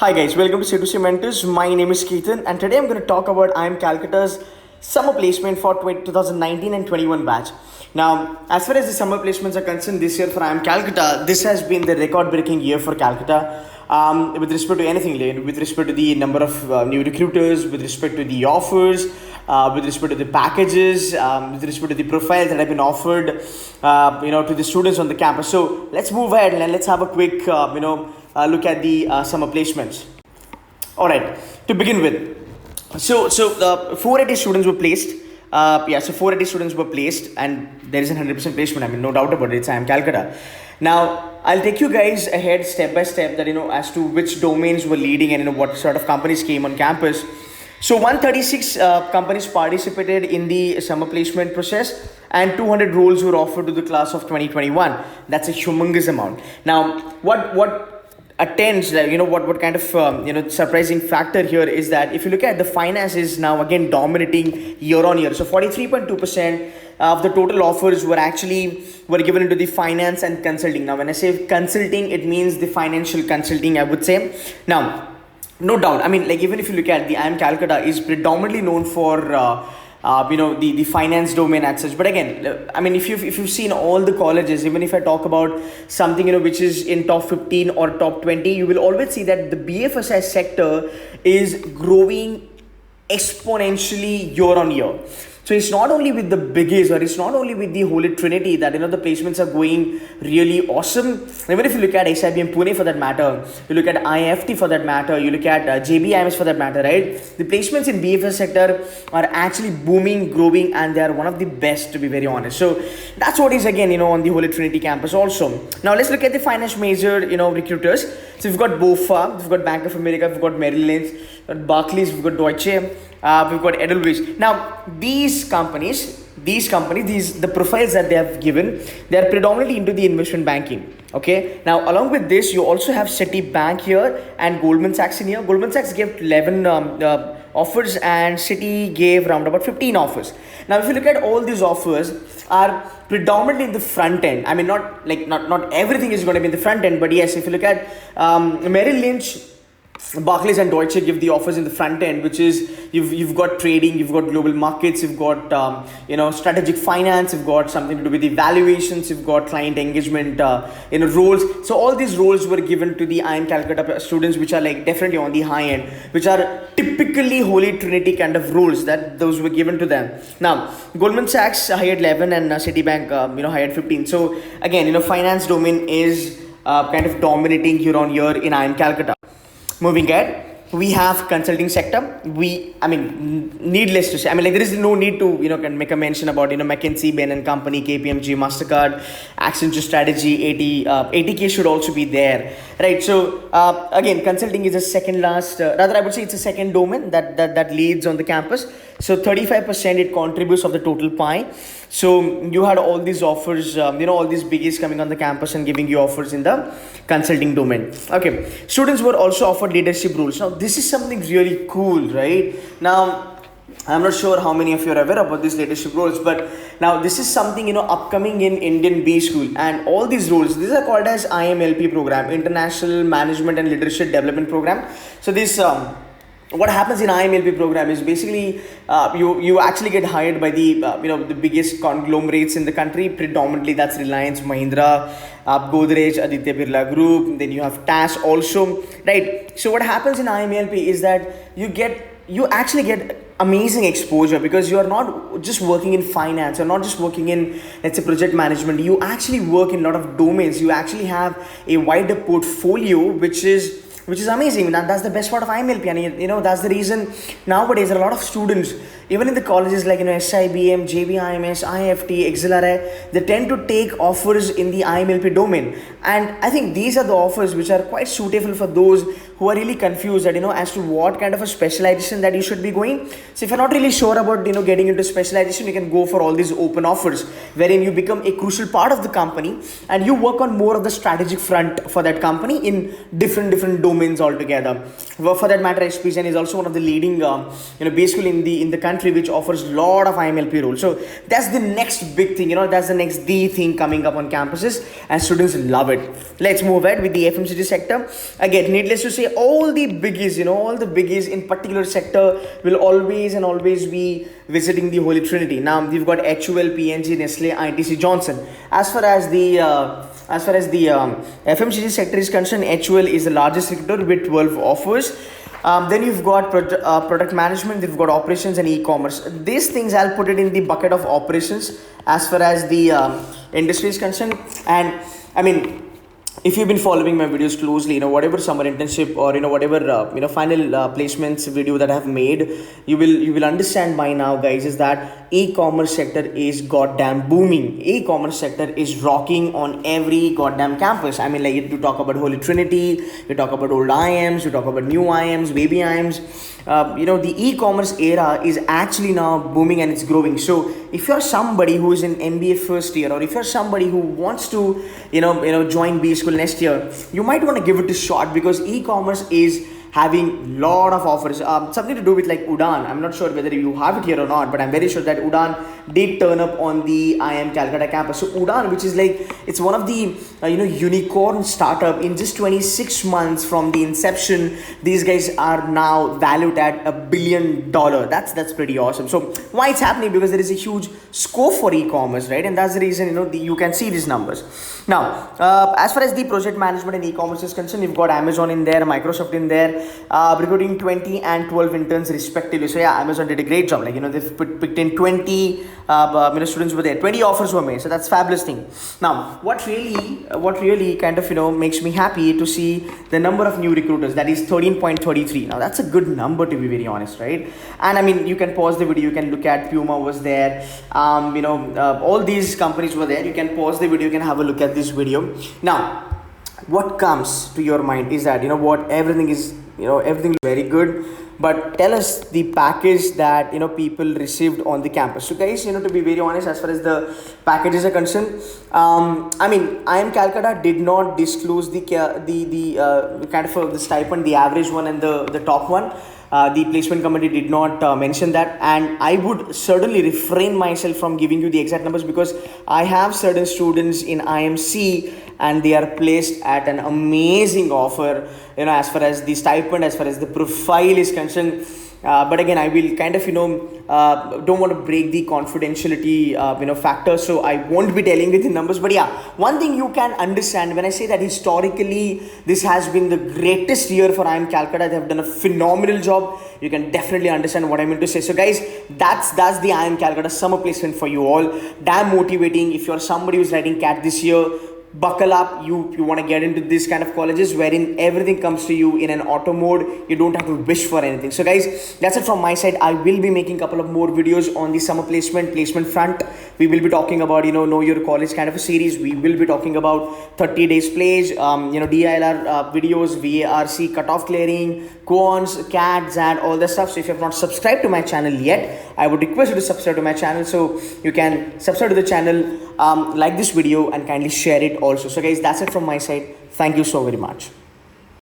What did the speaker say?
Hi guys, welcome to C2C Mentors. My name is Keithan and today I'm going to talk about IIM Calcutta's summer placement for 2019 and 21 batch. Now, as far as the summer placements are concerned this year for IIM Calcutta, this has been the record-breaking year for Calcutta with respect to anything, with respect to the number of new recruiters, with respect to the offers, with respect to the packages, with respect to the profiles that have been offered, to the students on the campus. So let's move ahead and let's have a quick, look at the summer placements. All right, to begin with, so 480 students were placed. So 480 students were placed, and there is a 100% placement. I mean, no doubt about it. It's IIM Calcutta. Now, I'll take you guys ahead step by step that as to which domains were leading and what sort of companies came on campus. So 136 companies participated in the summer placement process, and 200 roles were offered to the class of 2021. That's a humongous amount. Now, what attends, what kind of surprising factor here is that if you look at the finance is now again dominating year on year. So 43.2% of the total offers were given into the finance and consulting. Now, when I say consulting, it means the financial consulting, I would say. Now, no doubt, I mean, even if you look at the IIM Calcutta is predominantly known for the finance domain as such. But again, I mean, if you've seen all the colleges, even if I talk about something which is in top 15 or top 20, you will always see that the BFSI sector is growing exponentially year on year. So it's not only with the biggies, or it's not only with the Holy Trinity that the placements are going really awesome. Even if you look at IIM Pune for that matter, you look at IFT for that matter, you look at JBIMS for that matter, right? The placements in BFS sector are actually booming, growing, and they are one of the best, to be very honest. So that's what is again on the Holy Trinity campus also. Now let's look at the finance major recruiters. So we've got BofA, we've got Bank of America, we've got Merrill Lynch, we've got Barclays, we've got Deutsche. We've got Edelweiss. Now, these companies, the profiles that they have given, they are predominantly into the investment banking. Okay. Now, along with this, you also have Citibank here and Goldman Sachs in here. Goldman Sachs gave 11 offers, and Citi gave around about 15 offers. Now, if you look at all these offers, are predominantly in the front end. I mean, not everything is going to be in the front end, but yes, if you look at Merrill Lynch, Barclays and Deutsche give the offers in the front end, which is you've got trading, you've got global markets, you've got strategic finance, you've got something to do with the valuations, you've got client engagement roles. So all these roles were given to the IIM Calcutta students, which are definitely on the high end, which are typically Holy Trinity kind of roles that those were given to them. Now, Goldman Sachs hired 11 and Citibank hired 15. So again, finance domain is kind of dominating year on year in IIM Calcutta. Moving ahead, we have consulting sector. Needless to say, there is no need to make a mention about McKinsey, Bain & Company, KPMG, Mastercard, Accenture Strategy, 80K should also be there, right? So again, consulting is a second last, rather I would say it's a second domain that leads on the campus. So 35% it contributes of the total pie. So you had all these offers, all these biggies coming on the campus and giving you offers in the consulting domain. Okay, students were also offered leadership roles. Now this is something really cool, right? Now I'm not sure how many of you are aware about these leadership roles, but now this is something upcoming in Indian B school, and all these roles, these are called as IMLP program, International Management and Leadership Development Program. So this what happens in IMLP program is basically you actually get hired by the the biggest conglomerates in the country. Predominantly that's Reliance, Mahindra, Godrej, Aditya Birla Group. Then you have TAS also, right? So what happens in IMLP is that you actually get amazing exposure, because you are not just working in finance, you're not just working in, let's say, project management. You actually work in a lot of domains. You actually have a wider portfolio, which is amazing. That's the best part of IMLP, and that's the reason nowadays a lot of students, even in the colleges like SIBM, JBIMS, IFT, XLRI, they tend to take offers in the IMLP domain, and I think these are the offers which are quite suitable for those who are really confused that as to what kind of a specialization that you should be going. So if you're not really sure about getting into specialization, you can go for all these open offers, wherein you become a crucial part of the company and you work on more of the strategic front for that company in different domains. domains altogether. Well, for that matter, HPCN is also one of the leading basically in the country which offers a lot of IMLP roles. So that's the next big thing, that's the next thing coming up on campuses, and students love it. Let's move ahead with the FMCG sector. Again, needless to say, all the biggies in particular sector will always be visiting the Holy Trinity. Now we've got HUL, PNG, Nestle, ITC, Johnson. As far as the FMCG sector is concerned, HUL is the largest recruiter with 12 offers. Then you've got product management, you've got operations and e-commerce. These things I'll put it in the bucket of operations as far as the industry is concerned. And I mean, if you've been following my videos closely, whatever summer internship or whatever final placements video that I have made, you will understand by now, guys, is that e-commerce sector is goddamn booming. E-commerce sector is rocking on every goddamn campus. I mean, like, you talk about Holy Trinity, you talk about old IIMs, you talk about new IIMs, baby IIMs. The e-commerce era is actually now booming and it's growing. So if you're somebody who is in MBA first year, or if you're somebody who wants to join B school next year, you might want to give it a shot, because e-commerce is having lot of offers, something to do with like Udaan. I'm not sure whether you have it here or not, but I'm very sure that Udaan did turn up on the IIM Calcutta campus. So Udaan, which is like, it's one of the unicorn startup. In just 26 months from the inception, these guys are now valued at $1 billion. That's pretty awesome. So why it's happening? Because there is a huge scope for e-commerce, right? And that's the reason you can see these numbers. Now, as far as the project management and e-commerce is concerned, you've got Amazon in there, Microsoft in there, recruiting 20 and 12 interns respectively. So yeah, Amazon did a great job. Like, they've picked in 20 students were there, 20 offers were made. So that's fabulous thing. Now, what really kind of makes me happy to see the number of new recruiters, that is 13.33. Now that's a good number, to be very honest, right? And I mean, you can pause the video, you can look at Puma was there, all these companies were there. You can pause the video, you can have a look at this video. Now, what comes to your mind is that everything is very good, but tell us the package that people received on the campus. So guys, to be very honest, as far as the packages are concerned, I mean, IIM Calcutta did not disclose the kind of the stipend, the average one and the top one. The placement committee did not mention that, and I would certainly refrain myself from giving you the exact numbers, because I have certain students in IMC and they are placed at an amazing offer, as far as the stipend, as far as the profile is concerned. But again, I will kind of don't want to break the confidentiality factor, so I won't be telling you the numbers. But yeah, one thing you can understand when I say that historically this has been the greatest year for IIM Calcutta. They have done a phenomenal job. You can definitely understand what I mean to say. So guys, that's the IIM Calcutta summer placement for you all. Damn motivating. If you're somebody who's writing CAT this year, buckle up. You want to get into this kind of colleges wherein everything comes to you in an auto mode. You don't have to wish for anything. So guys, that's it from my side. I will be making a couple of more videos on the summer placement front. We will be talking about know your college kind of a series. We will be talking about 30 days plays, DILR videos, VARC, cutoff clearing, Quants, CAT, ZAD, all that stuff. So if you have not subscribed to my channel yet, I would request you to subscribe to my channel. So you can subscribe to the channel, like this video, and kindly share it also. So guys, that's it from my side. Thank you so very much.